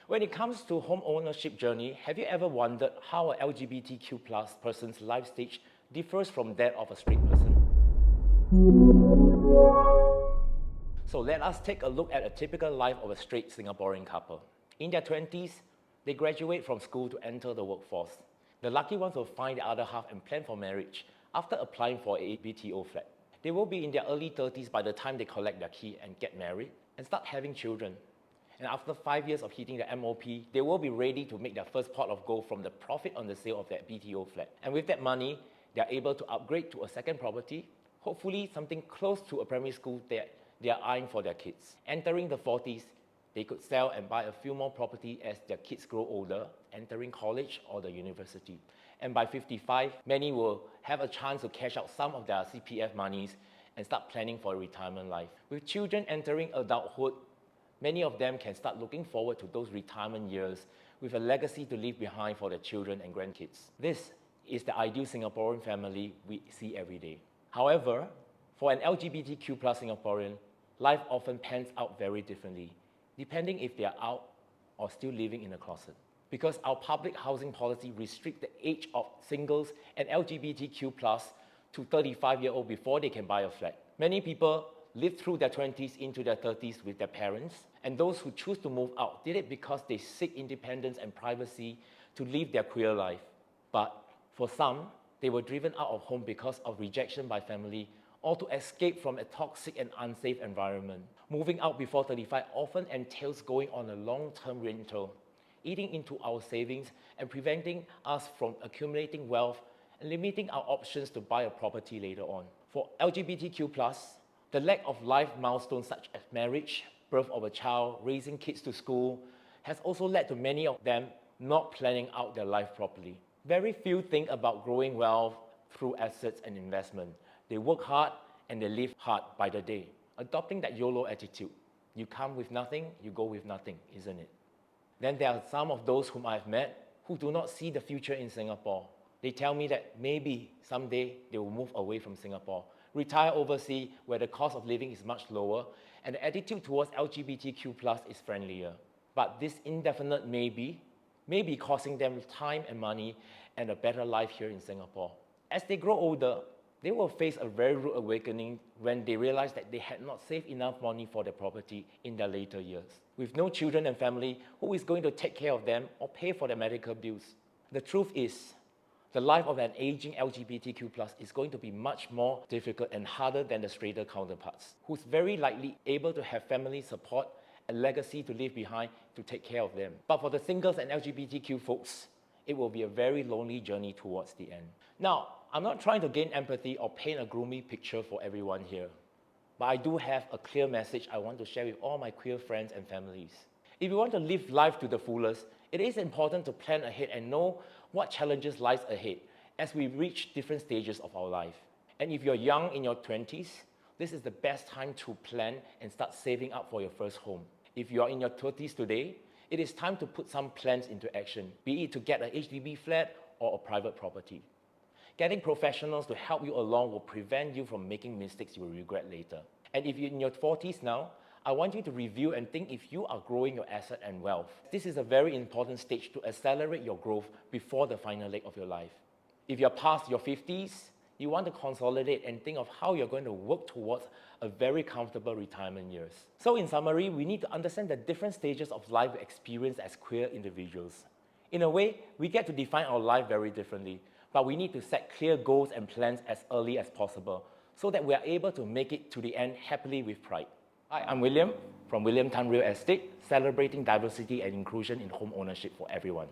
When it comes to home ownership journey, have you ever wondered how a LGBTQ plus person's life stage differs from that of a straight person? So let us take a look at a typical life of a straight Singaporean couple. In their 20s, they graduate from school to enter the workforce. The lucky ones will find the other half and plan for marriage after applying for a BTO flat. They will be in their early 30s by the time they collect their key and get married and start having children. And after 5 years of hitting the MOP, they will be ready to make their first pot of gold from the profit on the sale of that BTO flat. And with that money, they are able to upgrade to a second property, hopefully something close to a primary school that they are eyeing for their kids. Entering the 40s, they could sell and buy a few more property as their kids grow older, entering college or the university. And by 55, many will have a chance to cash out some of their CPF monies and start planning for a retirement life. With children entering adulthood, many of them can start looking forward to those retirement years with a legacy to leave behind for their children and grandkids. This is the ideal Singaporean family we see every day. However, for an LGBTQ plus Singaporean, life often pans out very differently, depending if they are out or still living in a closet. Because our public housing policy restricts the age of singles and LGBTQ plus to 35-year-old before they can buy a flat. Many people live through their 20s into their 30s with their parents, and those who choose to move out did it because they seek independence and privacy to live their queer life. But for some, they were driven out of home because of rejection by family or to escape from a toxic and unsafe environment. Moving out before 35 often entails going on a long-term rental, eating into our savings and preventing us from accumulating wealth and limiting our options to buy a property later on. For LGBTQ+, the lack of life milestones such as marriage, birth of a child, raising kids to school, has also led to many of them not planning out their life properly. Very few think about growing wealth through assets and investment. They work hard and they live hard by the day, adopting that YOLO attitude. You come with nothing, you go with nothing, isn't it? Then there are some of those whom I've met who do not see the future in Singapore. They tell me that maybe someday they will move away from Singapore, retire overseas where the cost of living is much lower and the attitude towards LGBTQ+ is friendlier. But this indefinite maybe may be costing them time and money and a better life here in Singapore. As they grow older, they will face a very rude awakening when they realize that they had not saved enough money for their property in their later years. With no children and family, who is going to take care of them or pay for their medical bills? The truth is, the life of an aging LGBTQ+ is going to be much more difficult and harder than the straighter counterparts, who's very likely able to have family support and legacy to leave behind to take care of them. But for the singles and LGBTQ folks, it will be a very lonely journey towards the end. Now, I'm not trying to gain empathy or paint a gloomy picture for everyone here, but I do have a clear message I want to share with all my queer friends and families. If you want to live life to the fullest, it is important to plan ahead and know what challenges lies ahead as we reach different stages of our life. And if you're young in your 20s, this is the best time to plan and start saving up for your first home. If you're in your 30s today, it is time to put some plans into action, be it to get a HDB flat or a private property. Getting professionals to help you along will prevent you from making mistakes you will regret later. And if you're in your 40s now, I want you to review and think if you are growing your asset and wealth. This is a very important stage to accelerate your growth before the final leg of your life. If you're past your 50s, you want to consolidate and think of how you're going to work towards a very comfortable retirement years. So in summary, we need to understand the different stages of life we experience as queer individuals. In a way, we get to define our life very differently, but we need to set clear goals and plans as early as possible so that we are able to make it to the end happily with pride. Hi, I'm William from William Tan Real Estate, celebrating diversity and inclusion in home ownership for everyone.